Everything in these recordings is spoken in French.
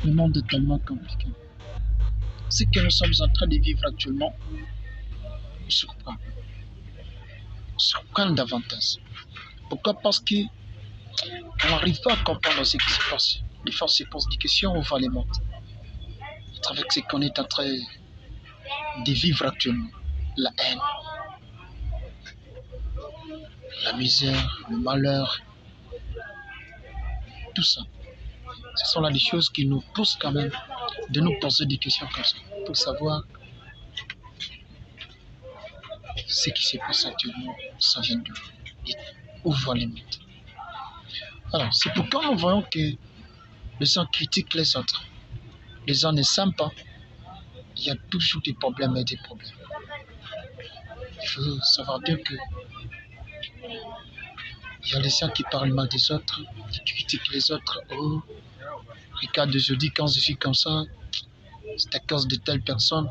Le monde est tellement compliqué. Ce que nous sommes en train de vivre actuellement nous surprend. Surprend davantage. Pourquoi? Parce qu'on n'arrive pas à comprendre ce qui se passe. Les fois se posent des questions, on va les monter. À travers ce qu'on est en train de vivre actuellement. La haine, la misère, le malheur, tout ça. Ce sont là des choses qui nous poussent quand même de nous poser des questions comme ça, pour savoir ce qui se passe actuellement, ça vient d'où et où va les mettre. Alors, c'est pourquoi nous voyons que les gens critiquent les autres. Les gens ne s'aiment pas. Il y a toujours des problèmes et des problèmes. Il faut savoir bien que il y a les gens qui parlent mal des autres, qui critiquent les autres. Oh, regarde, je dis quand je suis comme ça, c'est à cause de telle personne.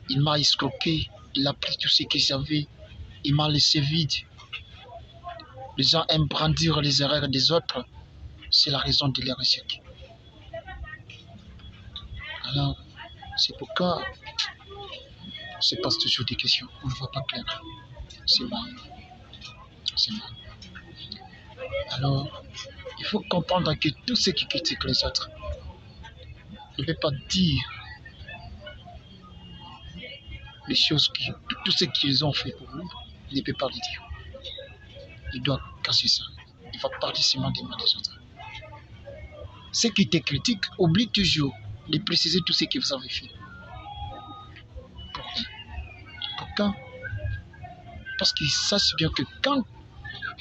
Il m'a escroqué, il a pris tout ce que j'avais, il m'a laissé vide. Les gens aiment brandir les erreurs des autres, c'est la raison de les échecs. Alors, c'est pourquoi on se pose toujours des questions, on ne voit pas clair. C'est mal. C'est mal. Alors, il faut comprendre que tous ceux qui critiquent les autres ne peuvent pas dire les choses tout ce qu'ils ont fait pour nous, ils ne peuvent pas le dire. Ils doivent casser ça. Il va parler seulement des mal des autres. Ceux qui te critiquent oublient toujours de préciser tout ce que vous avez fait. Pourquoi? Parce qu'ils sachent bien que quand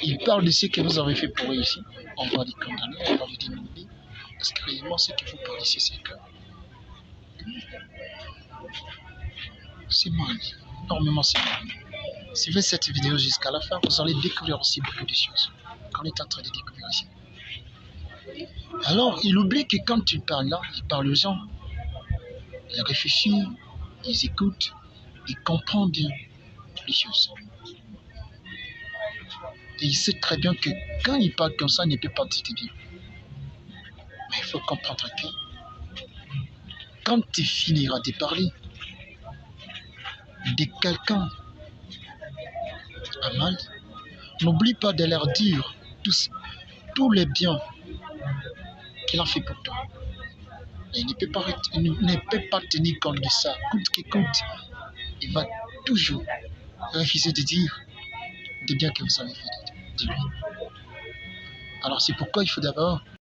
ils parlent de ce que vous avez fait pour eux ici, on va les condamner, on va les diminuer. Parce que réellement, ce qu'il faut parler ici, c'est que c'est mal. Énormément, c'est mal. Suivez cette vidéo jusqu'à la fin, vous allez découvrir aussi beaucoup de choses qu'on est en train de découvrir ici. Alors, il oublie que quand il parle là, il parle aux gens. Il réfléchit, il écoute, il comprend bien les choses. Et il sait très bien que quand il parle comme ça, il ne peut pas dire bien. Mais il faut comprendre que quand tu finiras de parler de quelqu'un à mal, n'oublie pas de leur dire tous les biens qu'il a fait pour toi. Et il ne peut pas tenir compte de ça. Coûte que coûte, il va toujours refuser de dire des biens que vous avez fait de lui. Alors c'est pourquoi il faut d'abord